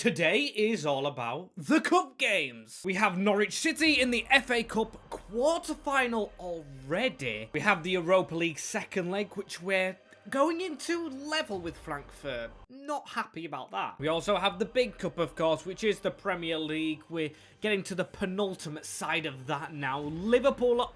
Today is all about the cup games. We have Norwich City in the FA Cup quarter-final already. We have the Europa League second leg, which we're going into level with Frankfurt. Not happy about that. We also have the big cup, of course, which is the Premier League. We're getting to the penultimate side of that now. Liverpool at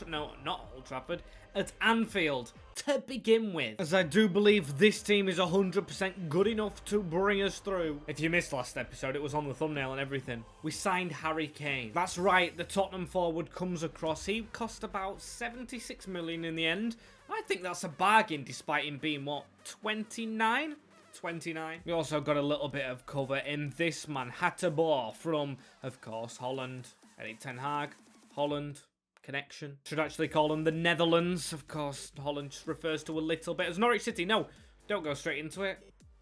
not Old Trafford, at Anfield to begin with, as I do believe this team is 100% good enough to bring us through. If you missed last episode, it was on the thumbnail and everything. We signed Harry Kane. That's right, the Tottenham forward comes across. He cost about 76 million in the end. I think that's a bargain, despite him being, what, 29? 29. We also got a little bit of cover in this man, Hateboer, from, of course, Holland. Erik ten Hag, Holland connection. Should actually call them the Netherlands. Of course, Holland just refers to a little bit as Norwich City. No, don't go straight into it.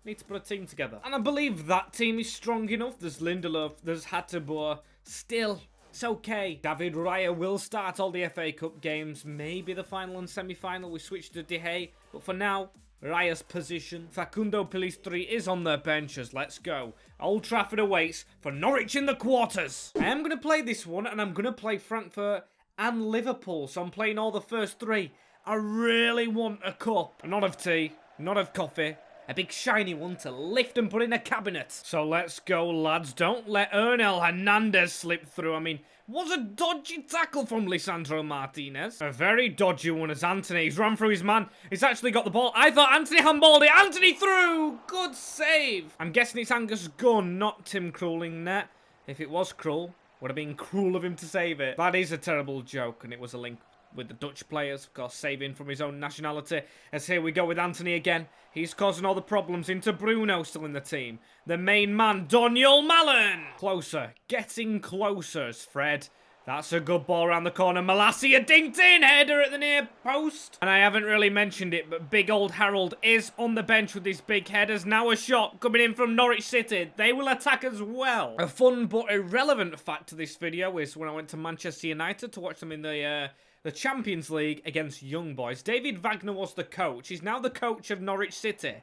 Need to put a team together. And I believe that team is strong enough. There's Lindelof, there's Hateboer. Still, it's okay. David Raya will start all the FA Cup games. Maybe the final and semi-final. We switch to De Gea. But for now, Raya's position. Facundo Pellistri is on their benches. Let's go. Old Trafford awaits for Norwich in the quarters. I am going to play this one, and I'm going to play Frankfurt and Liverpool, so I'm playing all the first three. I really want a cup. Not of tea, not of coffee. A big shiny one to lift and put in a cabinet. So let's go, lads. Don't let Ernel Hernandez slip through. I mean, was a dodgy tackle from Lisandro Martinez. A very dodgy one as Anthony's run through his man. He's actually got the ball. I thought Anthony handballed it. Anthony through. Good save. I'm guessing it's Angus Gunn, not Tim Krul net. If it was Krul, would have been cruel of him to save it. That is a terrible joke, and it was a link with the Dutch players, of course, saving from his own nationality. As here we go with Anthony again. He's causing all the problems into Bruno still in the team. The main man, Daniel Malen. Closer, getting closer as Fred. That's a good ball around the corner. Malacia dinked in, header at the near post. And I haven't really mentioned it, but big old Harold is on the bench with his big headers. Now a shot coming in from Norwich City. They will attack as well. A fun but irrelevant fact to this video is when I went to Manchester United to watch them in the Champions League against Young Boys. David Wagner was the coach. He's now the coach of Norwich City.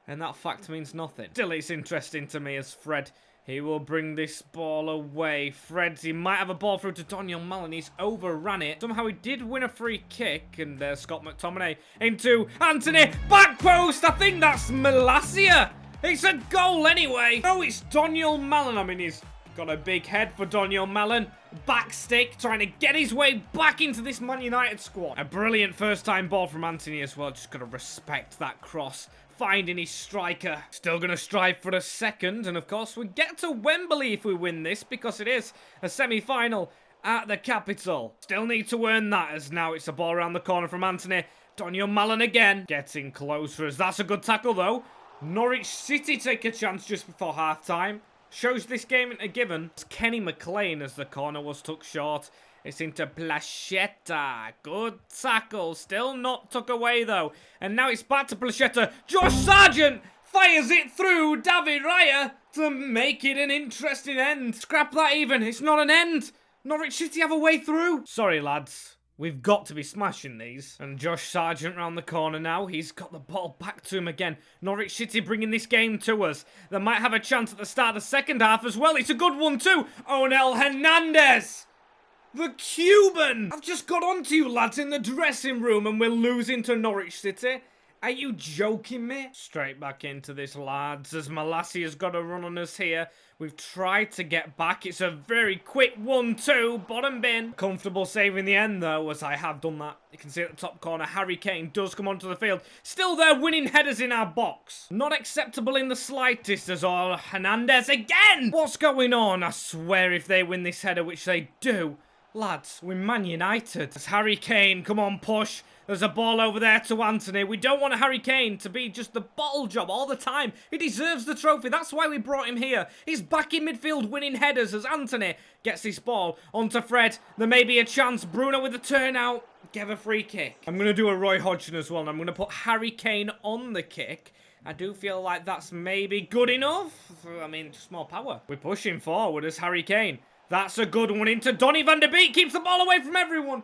And that fact means nothing. Still, it's interesting to me as Fred. He will bring this ball away. Fred, he might have a ball through to Daniel Malen. He's overran it. Somehow he did win a free kick. And Scott McTominay into Anthony. Back post. I think that's Malacia. It's a goal anyway. No, it's Daniel Malen. I mean, he's got a big head for Daniel Malen. Back stick, trying to get his way back into this Man United squad. A brilliant first-time ball from Anthony as well. Just got to respect that cross. Finding his striker. Still going to strive for a second. And of course, we get to Wembley if we win this, because it is a semi-final at the capital. Still need to earn that, as now it's a ball around the corner from Anthony. Daniel Malen again. Getting closer, as that's a good tackle though. Norwich City take a chance just before half-time. Shows this game a given. It's Kenny McLean as the corner was took short. It's into Placheta. Good tackle. Still not took away, though. And now it's back to Placheta. Josh Sargent fires it through David Raya to make it an interesting end. Scrap that even. It's not an end. Norwich City have a way through. Sorry, lads. We've got to be smashing these. And Josh Sargent round the corner now. He's got the ball back to him again. Norwich City bringing this game to us. They might have a chance at the start of the second half as well. It's a good one too. Ernel Hernandez. The Cuban! I've just got onto you lads in the dressing room and we're losing to Norwich City. Are you joking me? Straight back into this, lads, as Malacia's got a run on us here. We've tried to get back. It's a very quick 1-2, bottom bin. Comfortable save in the end, though, as I have done that. You can see at the top corner, Harry Kane does come onto the field. Still there, winning headers in our box. Not acceptable in the slightest, as all Hernandez again! What's going on? I swear if they win this header, which they do, lads, we're Man United. As Harry Kane, come on, push. There's a ball over there to Anthony. We don't want Harry Kane to be just the bottle job all the time. He deserves the trophy. That's why we brought him here. He's back in midfield winning headers as Anthony gets this ball onto Fred. There may be a chance. Bruno with the turnout. Give a free kick. I'm going to do a Roy Hodgson as well. And I'm going to put Harry Kane on the kick. I do feel like that's maybe good enough. I mean, just more power. We're pushing forward as Harry Kane. That's a good one into Donny van der Beek. Keeps the ball away from everyone.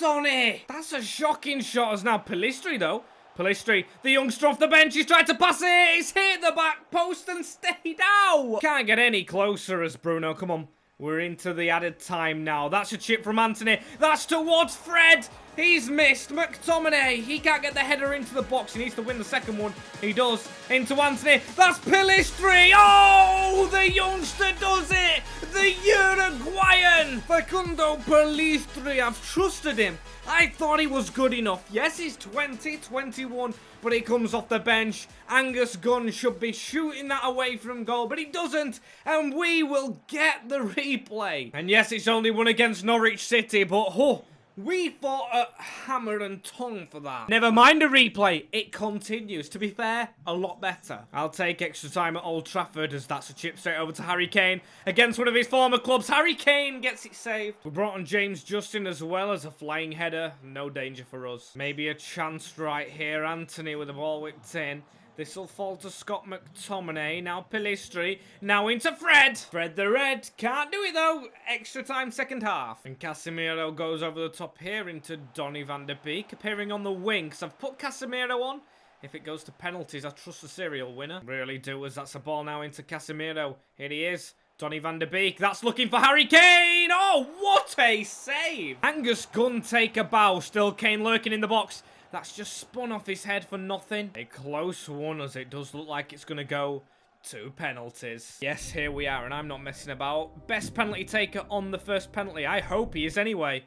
Donny! That's a shocking shot as now Pellistri, though. Pelistri, the youngster off the bench, he's tried to pass it, he's hit the back post and stayed out. Can't get any closer as Bruno, come on. We're into the added time now. That's a chip from Anthony. That's towards Fred. He's missed. McTominay. He can't get the header into the box. He needs to win the second one. He does. Into Anthony. That's Pelistri. Oh, the youngster does it. The Uruguayan. Facundo Pelistri. I've trusted him. I thought he was good enough. Yes, he's 20, 21, but he comes off the bench. Angus Gunn should be shooting that away from goal, but he doesn't, and we will get the replay. And yes, it's only one against Norwich City, but we fought a hammer and tongue for that. Never mind the replay, it continues. To be fair, a lot better. I'll take extra time at Old Trafford as that's a chip straight over to Harry Kane against one of his former clubs. Harry Kane gets it saved. We brought on James Justin as well as a flying header. No danger for us. Maybe a chance right here. Anthony with the ball whipped in. This will fall to Scott McTominay. Now Pelistri. Now into Fred. Fred the Red. Can't do it though. Extra time second half. And Casemiro goes over the top here into Donny van de Beek. Appearing on the wing. Because I've put Casemiro on. If it goes to penalties, I trust the serial winner. Really do, as that's a ball now into Casemiro. Here he is. Donny van de Beek. That's looking for Harry Kane. Oh, what a save. Angus Gunn take a bow. Still Kane lurking in the box. That's just spun off his head for nothing. A close one, as it does look like it's going to go to penalties. Yes, here we are, and I'm not messing about. Best penalty taker on the first penalty. I hope he is anyway.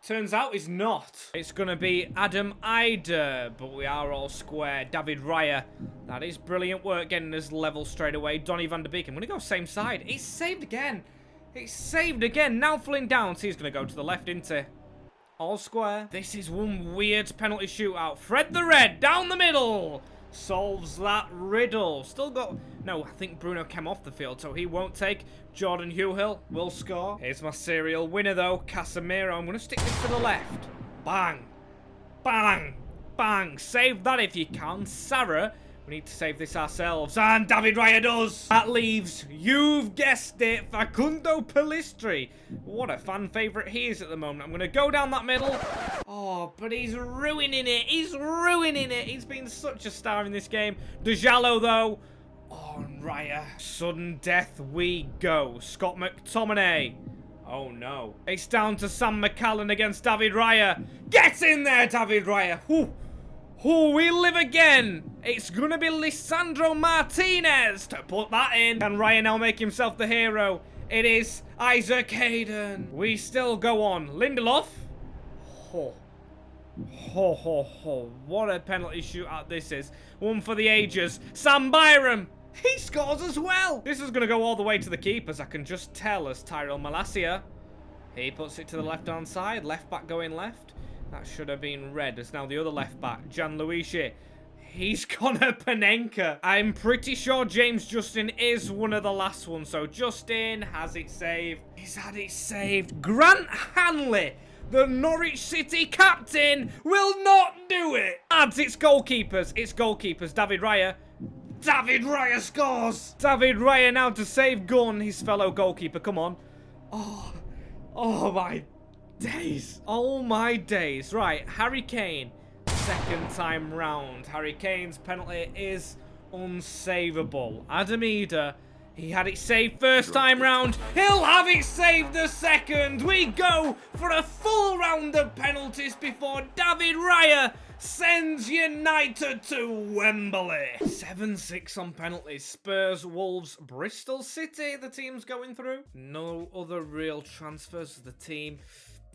Turns out he's not. It's going to be Adam Ider, but we are all square. David Raya. That is brilliant work getting us level straight away. Donny van de Beek. I'm going to go same side. He's saved again. He's saved again. Now falling down. So he's going to go to the left, isn't he? All square. This is one weird penalty shootout. Fred the Red down the middle. Solves that riddle. Still got... No, I think Bruno came off the field, so he won't take. Jordan Huhill will score. Here's my serial winner, though. Casemiro. I'm going to stick this to the left. Bang. Bang. Bang. Save that if you can. Sarah. We need to save this ourselves. And David Raya does. That leaves, you've guessed it, Facundo Pelistri. What a fan favourite he is at the moment. I'm going to go down that middle. Oh, but he's ruining it. He's ruining it. He's been such a star in this game. Dejalo, though. Oh, and Raya. Sudden death we go. Scott McTominay. Oh, no. It's down to Sam McCallan against David Raya. Get in there, David Raya. Whew. Oh, we live again. It's going to be Lisandro Martinez to put that in. Can Ryan now make himself the hero? It is Isaac Hayden. We still go on. Lindelof. Oh. Ho, ho, ho. What a penalty shootout this is. One for the ages. Sam Byram. He scores as well. This is going to go all the way to the keepers. I can just tell as Tyrell Malacia. He puts it to the left-hand side. Left back going left. That should have been red. It's now the other left back, Gianluigi. He's gone a Panenka. I'm pretty sure James Justin is one of the last ones. So Justin has it saved. He's had it saved. Grant Hanley, the Norwich City captain, will not do it. Lads, it's goalkeepers. It's goalkeepers. David Raya. David Raya scores. David Raya now to save Gunn, his fellow goalkeeper. Come on. Oh my days. Oh my days. Right, Harry Kane. Second time round. Harry Kane's penalty is unsavable. Adam Eder, he had it saved first time round. He'll have it saved the second. We go for a full round of penalties before David Raya sends United to Wembley. 7-6 on penalties. Spurs, Wolves, Bristol City, the team's going through. No other real transfers of the team.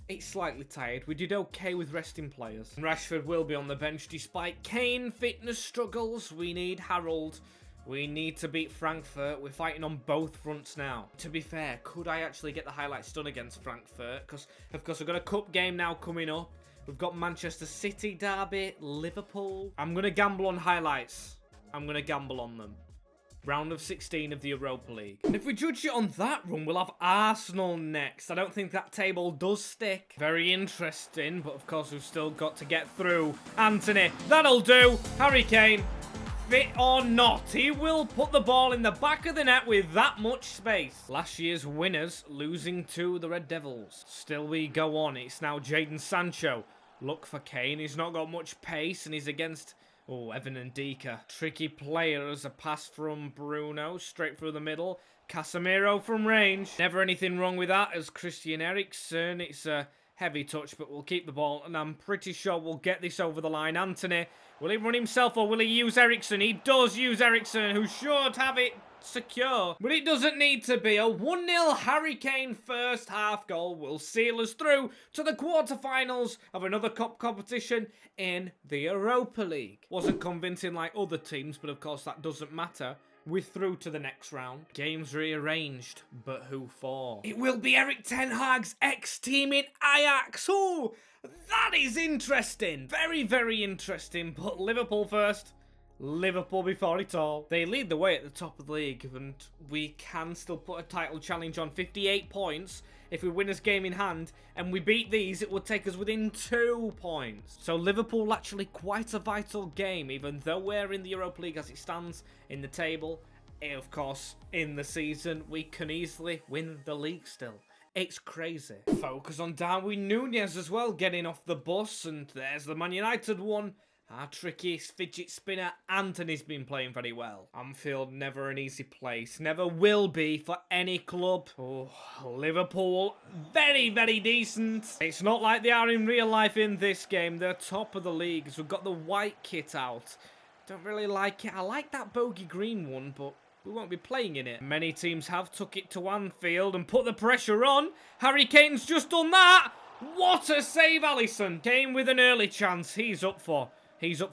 It's slightly tired. We did okay with resting players. Rashford will be on the bench despite Kane fitness struggles. We need Harold. We need to beat Frankfurt. We're fighting on both fronts now. To be fair, could I actually get the highlights done against Frankfurt? Because, of course, we've got a cup game now coming up. We've got Manchester City derby, Liverpool. I'm going to gamble on highlights. I'm going to gamble on them. Round of 16 of the Europa League. And if we judge it on that run, we'll have Arsenal next. I don't think that table does stick. Very interesting, but of course we've still got to get through. Anthony, that'll do. Harry Kane, fit or not, he will put the ball in the back of the net with that much space. Last year's winners losing to the Red Devils. Still we go on. It's now Jadon Sancho. Look for Kane. He's not got much pace and he's against Oh, Evan and Dika. Tricky player as a pass from Bruno. Straight through the middle. Casemiro from range. Never anything wrong with that as Christian Eriksen. It's a heavy touch, but we'll keep the ball. And I'm pretty sure we'll get this over the line. Anthony, will he run himself or will he use Eriksen? He does use Eriksen, who should have it secure. But it doesn't need to be. A 1-0 Harry Kane first half goal will seal us through to the quarterfinals of another cup competition in the Europa League. Wasn't convincing like other teams, but of course that doesn't matter. We're through to the next round. Games rearranged, but who for? It will be Erik ten Hag's ex-team in Ajax. Oh, that is interesting. Very, very interesting. But Liverpool first. Liverpool before it all. They lead the way at the top of the league, and we can still put a title challenge on 58 points. If we win this game in hand and we beat these, it will take us within 2 points. So Liverpool actually quite a vital game, even though we're in the Europa League as it stands in the table. Of course, in the season, we can easily win the league still. It's crazy. Focus on Darwin Núñez as well, getting off the bus, and there's the Man United one. Our tricky fidget spinner Anthony's been playing very well. Anfield, never an easy place. Never will be for any club. Oh, Liverpool, very, very decent. It's not like they are in real life in this game. They're top of the league. So we've got the white kit out. Don't really like it. I like that bogey green one, but we won't be playing in it. Many teams have took it to Anfield and put the pressure on. Harry Kane's just done that. What a save, Alisson. Kane with an early chance. He's up for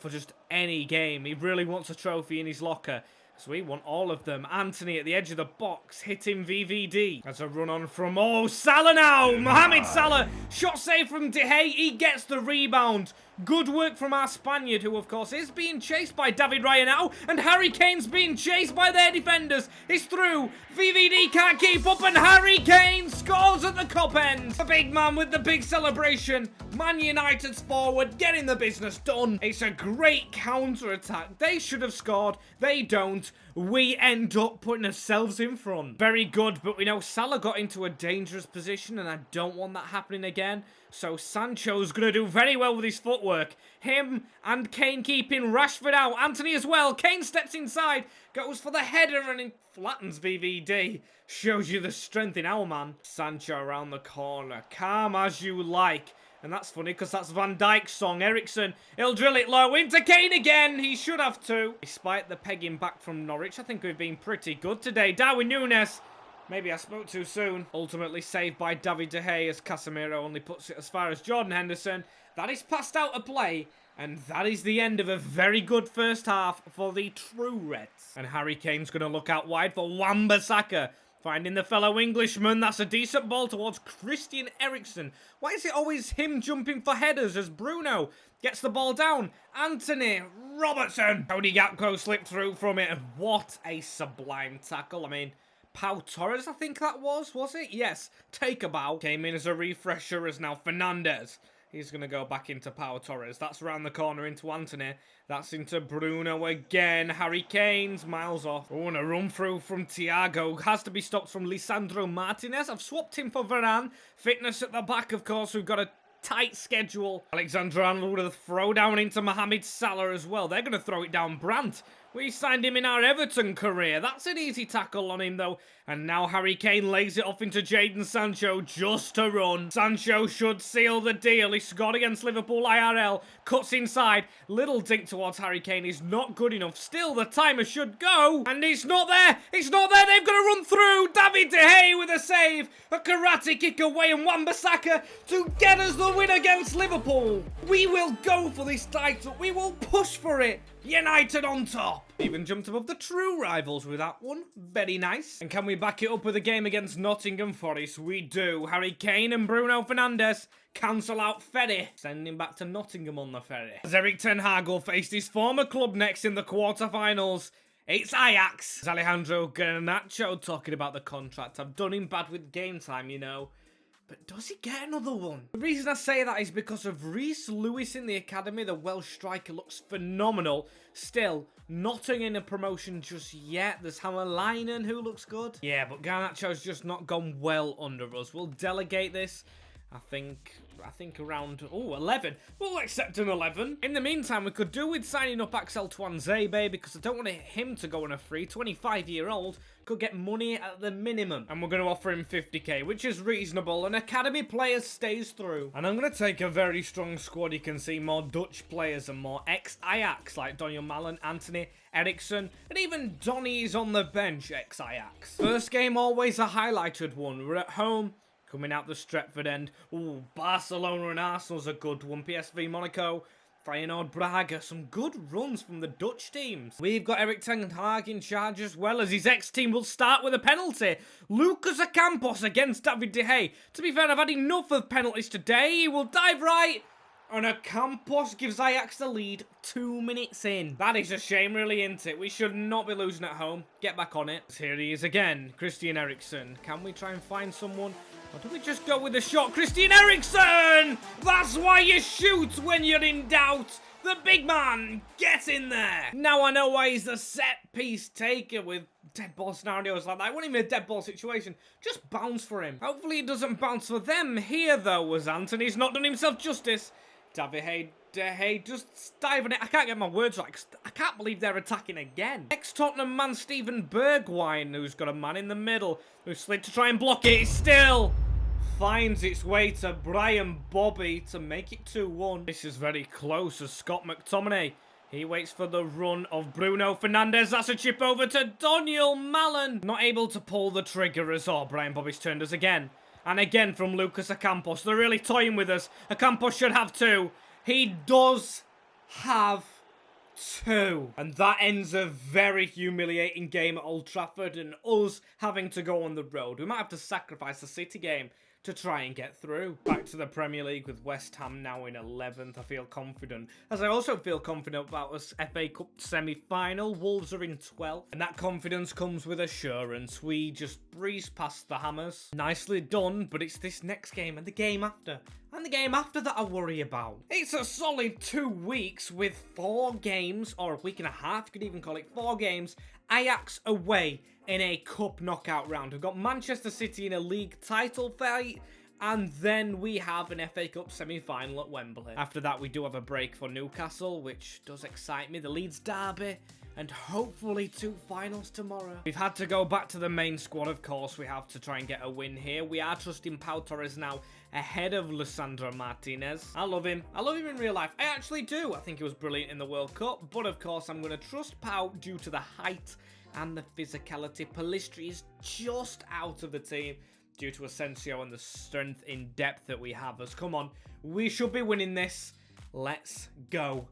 just any game. He really wants a trophy in his locker. So we want all of them. Anthony at the edge of the box, hitting VVD. As a run on from, oh, Salah now! Mohamed Salah, shot save from De Gea. He gets the rebound. Good work from our Spaniard, who, of course, is being chased by David Raya now. And Harry Kane's being chased by their defenders. He's through. VVD can't keep up, and Harry Kane scores at the cup end. The big man with the big celebration. Man United's forward getting the business done. It's a great counter-attack. They should have scored. They don't. We end up putting ourselves in front. Very good, but we know Salah got into a dangerous position, and I don't want that happening again. So Sancho's going to do very well with his footwork. Him and Kane keeping Rashford out. Anthony as well. Kane steps inside, goes for the header, and it flattens VVD. Shows you the strength in our man. Sancho around the corner. Calm as you like. And that's funny because that's Van Dijk's song. Eriksen, he'll drill it low into Kane again. He should have to. Despite the pegging back from Norwich, I think we've been pretty good today. Darwin Núñez. Maybe I spoke too soon. Ultimately saved by David De Gea as Casemiro only puts it as far as Jordan Henderson. That is passed out of play. And that is the end of a very good first half for the True Reds. And Harry Kane's going to look out wide for Wan-Bissaka. Finding the fellow Englishman. That's a decent ball towards Christian Eriksen. Why is it always him jumping for headers as Bruno gets the ball down? Anthony Robertson. Cody Gakpo slipped through from it. What a sublime tackle. I mean, Pau Torres, I think that was it? Yes. Take a bow. Came in as a refresher as now Fernandes. He's going to go back into Pau Torres. That's around the corner into Anthony. That's into Bruno again. Harry Kane's miles off. Oh, and a run through from Thiago. Has to be stopped from Lisandro Martinez. I've swapped him for Varane. Fitness at the back, of course. We've got a tight schedule. Alexander Arnold with a throw down into Mohamed Salah as well. They're going to throw it down Brandt. We signed him in our Everton career. That's an easy tackle on him, though. And now Harry Kane lays it off into Jadon Sancho just to run. Sancho should seal the deal. He scored against Liverpool IRL. Cuts inside. Little dink towards Harry Kane is not good enough. Still, the timer should go. And it's not there. It's not there. They've got to run through. David De Gea with a save. A karate kick away and Wan-Bissaka to get us the win against Liverpool. We will go for this title. We will push for it. United on top. Even jumped above the true rivals with that one. Very nice. And can we back it up with a game against Nottingham Forest? We do. Harry Kane and Bruno Fernandes cancel out Ferry, sending back to Nottingham on the ferry. As Erik ten Hag will face his former club next in the quarterfinals. It's Ajax. It's Alejandro Garnacho talking about the contract. I've done him bad with game time, you know. But does he get another one? The reason I say that is because of Reece Lewis in the academy. The Welsh striker looks phenomenal. Still, not in a promotion just yet. There's Hammerleinen who looks good. Yeah, but Garnacho's just not gone well under us. We'll delegate this. I think around, 11. We'll accept an 11. In the meantime, we could do with signing up Axel Tuanzebe because I don't want him to go on a free. 25-year-old could get money at the minimum. And we're going to offer him 50k, which is reasonable. An academy player stays through. And I'm going to take a very strong squad. You can see more Dutch players and more ex-Ajax like Daniel Malen, Anthony, Eriksson, and even Donny is on the bench, ex-Ajax. First game, always a highlighted one. We're at home. Coming out the Stretford end. Ooh, Barcelona and Arsenal's a good one. PSV Monaco, Feyenoord Braga. Some good runs from the Dutch teams. We've got Erik ten Hag in charge as well, as his ex-team will start with a penalty. Lucas Ocampos against David De Gea. To be fair, I've had enough of penalties today. He will dive right. And Ocampos gives Ajax the lead 2 minutes in. That is a shame, really, isn't it? We should not be losing at home. Get back on it. Here he is again, Christian Eriksen. Can we try and find someone? Or do we just go with the shot? Christian Eriksen! That's why you shoot when you're in doubt. The big man, get in there. Now I know why he's the set piece taker with dead ball scenarios like that. I want him in a dead ball situation. Just bounce for him. Hopefully it doesn't bounce for them. Here, though, as Anthony's not done himself justice. David De Gea just diving it. I can't get my words right. I can't believe they're attacking again. Ex-Tottenham man Steven Bergwijn, who's got a man in the middle, who slid to try and block it. He still finds its way to Brian Bobby to make it 2-1. This is very close as Scott McTominay. He waits for the run of Bruno Fernandes. That's a chip over to Daniel Malen. Not able to pull the trigger as all. Brian Bobby's turned us again. And again from Lucas Ocampos. They're really toying with us. Ocampos should have 2. He does have 2. And that ends a very humiliating game at Old Trafford and us having to go on the road. We might have to sacrifice the City game to try and get through. Back to the Premier League with West Ham now in 11th. I feel confident. As I also feel confident about us FA Cup semi-final. Wolves are in 12th. And that confidence comes with assurance. We just breeze past the Hammers. Nicely done, but it's this next game and the game after. And the game after that I worry about. It's a solid 2 weeks with 4 games, or a week and a half, you could even call it 4 games. Ajax away in a cup knockout round. We've got Manchester City in a league title fight, and then we have an FA Cup semi-final at Wembley. After that, we do have a break for Newcastle, which does excite me. The Leeds derby, and hopefully 2 finals tomorrow. We've had to go back to the main squad, of course. We have to try and get a win here. We are trusting Pau Torres now ahead of Lisandro Martinez. I love him. I love him in real life. I actually do. I think he was brilliant in the World Cup, but of course I'm going to trust Pau due to the height and the physicality. Pellistri is just out of the team due to Asensio and the strength in depth that we have. As come on, we should be winning this. Let's go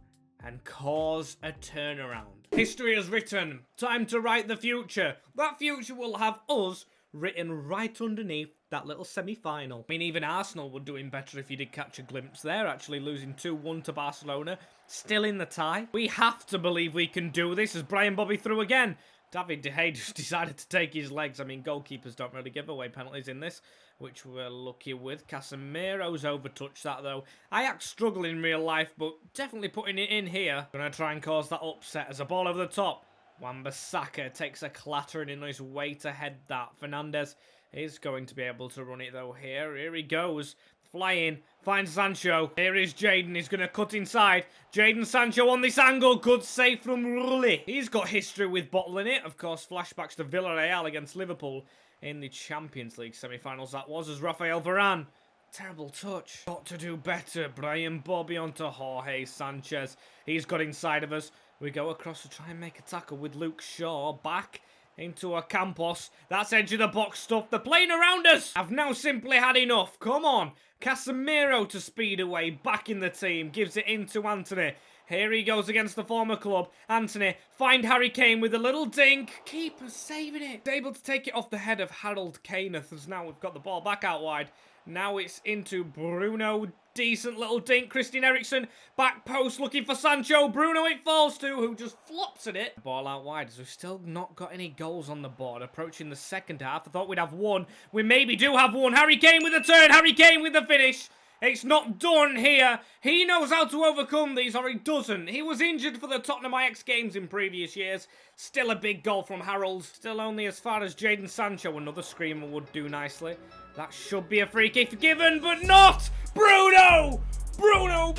and cause a turnaround. History is written. Time to write the future. That future will have us written right underneath that little semi-final. I mean, even Arsenal were doing better if you did catch a glimpse there, actually losing 2-1 to Barcelona. Still in the tie. We have to believe we can do this as Brian Bobby through again. David De Gea just decided to take his legs. I mean, goalkeepers don't really give away penalties in this, which we're lucky with. Casemiro's overtouched that, though. Ajax struggle in real life, but definitely putting it in here. Gonna try and cause that upset as a ball over the top. Wan-Bissaka takes a clattering in his way to head that. Fernandes is going to be able to run it, though, here. Here he goes. Flying. Finds Sancho. Here is Jadon. He's going to cut inside. Jadon Sancho on this angle. Good save from Rulli. He's got history with bottling it. Of course, flashbacks to Villarreal against Liverpool in the Champions League semi-finals. That was as Rafael Varane. Terrible touch. Got to do better. Brian Bobby onto Jorge Sanchez. He's got inside of us. We go across to try and make a tackle with Luke Shaw. Back into Ocampos. That's edge of the box stuff. They're playing around us. I've now simply had enough. Come on. Casemiro to speed away. Back in the team. Gives it into Anthony. Here he goes against the former club. Anthony, find Harry Kane with a little dink. Keeper saving it. Able to take it off the head of Harold Kaneth as now we've got the ball back out wide. Now it's into Bruno. Decent little dink. Christian Eriksen. Back post looking for Sancho. Bruno it falls to, who just flops at it. Ball out wide as we've still not got any goals on the board. Approaching the second half. I thought we'd have one. We maybe do have one. Harry Kane with the turn. Harry Kane with the finish. It's not done here. He knows how to overcome these, or he doesn't. He was injured for the Tottenham Ajax games in previous years. Still a big goal from Harold. Still only as far as Jadon Sancho. Another screamer would do nicely. That should be a free kick given, but not! Bruno! Bruno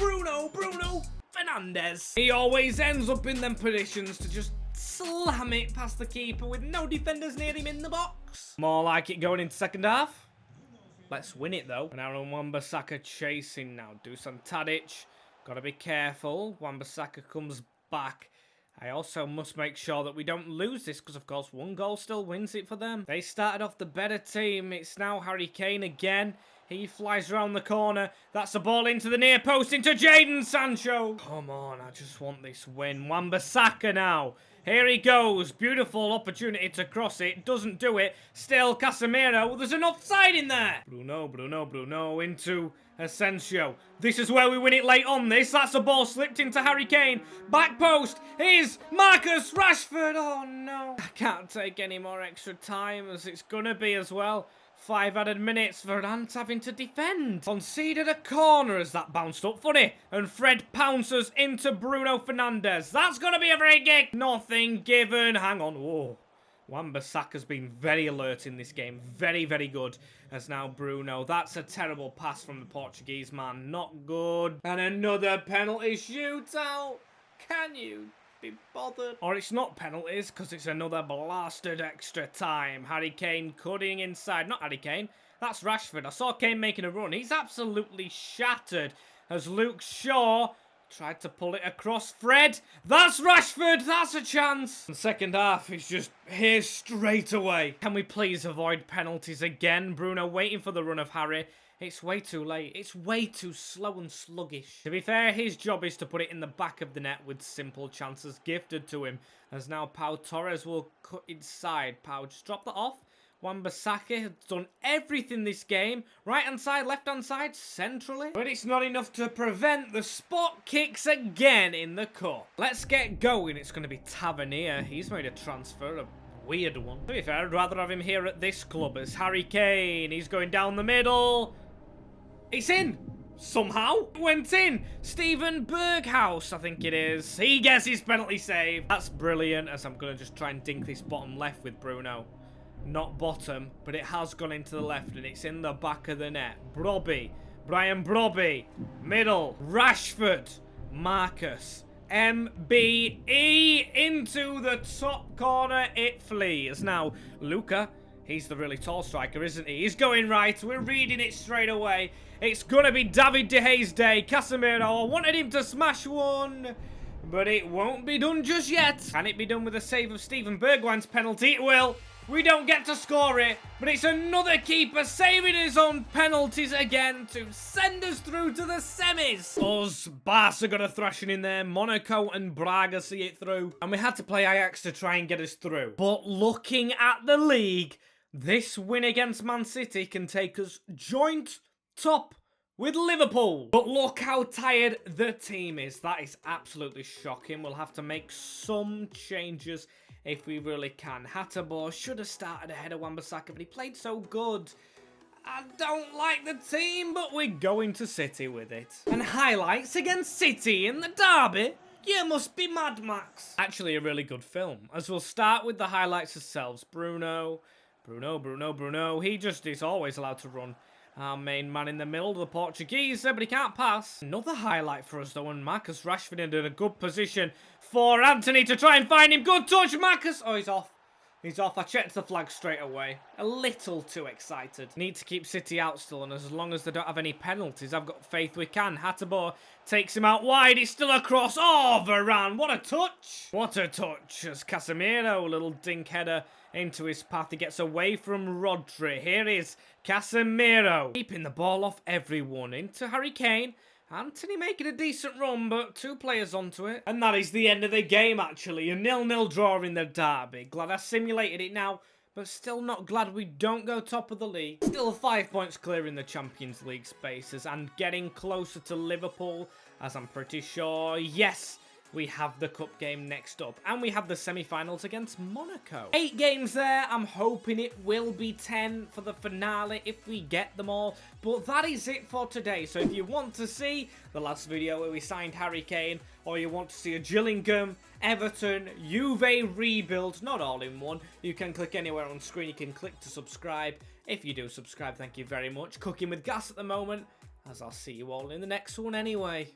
Fernandes. He always ends up in them positions to just slam it past the keeper with no defenders near him in the box. More like it going into second half. Let's win it, though. And Aaron Wan-Bissaka chasing now. Dusan Tadic. Got to be careful. Wan-Bissaka comes back. I also must make sure that we don't lose this because, of course, one goal still wins it for them. They started off the better team. It's now Harry Kane again. He flies around the corner. That's a ball into the near post, into Jadon Sancho. Come on, I just want this win. Wan-Bissaka now. Here he goes. Beautiful opportunity to cross it. Doesn't do it. Still Casemiro. There's an offside in there. Bruno into Sancho. This is where we win it late on this. That's a ball slipped into Harry Kane. Back post is Marcus Rashford. Oh, no. I can't take any more extra time as it's going to be as well. 5 added minutes for Ant having to defend. Conceded a corner as that bounced up funny. And Fred pounces into Bruno Fernandes. That's going to be a free kick. Nothing given. Hang on. Whoa. Wan-Bissaka's been very alert in this game. Very, very good. As now Bruno. That's a terrible pass from the Portuguese man. Not good. And another penalty shootout. Can you be bothered? Or it's not penalties because it's another blasted extra time. Harry Kane cutting inside. Not Harry Kane. That's Rashford. I saw Kane making a run. He's absolutely shattered as Luke Shaw tried to pull it across Fred. That's Rashford. That's a chance. The second half is just here straight away. Can we please avoid penalties again? Bruno waiting for the run of Harry. It's way too late. It's way too slow and sluggish. To be fair, his job is to put it in the back of the net with simple chances gifted to him. As now Pau Torres will cut inside. Pau just drop that off. Wan-Bissaka has done everything this game. Right-hand side, left-hand side, centrally. But it's not enough to prevent the spot kicks again in the cup. Let's get going. It's going to be Tavernier. He's made a transfer, a weird one. To be fair, I'd rather have him here at this club as Harry Kane. He's going down the middle. It's in! Somehow. It went in. Steven Berghaus, I think it is. He gets his penalty save. That's brilliant, as I'm going to just try and dink this bottom left with Bruno. Not bottom, but it has gone into the left, and it's in the back of the net. Brian Brobby. Middle. Rashford. Marcus. MBE into the top corner. It flees. Now, Luca. He's the really tall striker, isn't he? He's going right. We're reading it straight away. It's going to be David De Gea's day. Casemiro, I wanted him to smash one, but it won't be done just yet. Can it be done with a save of Steven Bergwijn's penalty? It will. We don't get to score it, but it's another keeper saving his own penalties again to send us through to the semis. Us, Barca got a thrashing in there. Monaco and Braga see it through. And we had to play Ajax to try and get us through. But looking at the league, this win against Man City can take us joint top with Liverpool. But look how tired the team is. That is absolutely shocking. We'll have to make some changes if we really can. Hatterbo should have started ahead of Wan-Bissaka, but he played so good. I don't like the team, but we're going to City with it. And highlights against City in the derby? You must be Mad Max. Actually, a really good film. As we'll start with the highlights themselves. Bruno. He just is always allowed to run. Our main man in the middle, the Portuguese, but he can't pass. Another highlight for us, though, and Marcus Rashford in a good position for Anthony to try and find him. Good touch, Marcus. Oh, he's off. He's off. I checked the flag straight away. A little too excited. Need to keep City out still, and as long as they don't have any penalties, I've got faith we can. Hatterbo takes him out wide. It's still a cross. Oh, Varane. What a touch. What a touch. As Casemiro, a little dink header into his path. He gets away from Rodri. Here is Casemiro. Keeping the ball off everyone. Into Harry Kane. Anthony making a decent run, but 2 players onto it. And that is the end of the game, actually. A 0-0 draw in the derby. Glad I simulated it now, but still not glad we don't go top of the league. Still 5 points clear in the Champions League spaces and getting closer to Liverpool, as I'm pretty sure, yes, we have the cup game next up, and we have the semi-finals against Monaco. 8 games there. I'm hoping it will be 10 for the finale if we get them all, but that is it for today. So if you want to see the last video where we signed Harry Kane, or you want to see a Gillingham, Everton, Juve rebuild, not all in one, you can click anywhere on screen. You can click to subscribe. If you do subscribe, thank you very much. Cooking with gas at the moment, as I'll see you all in the next one anyway.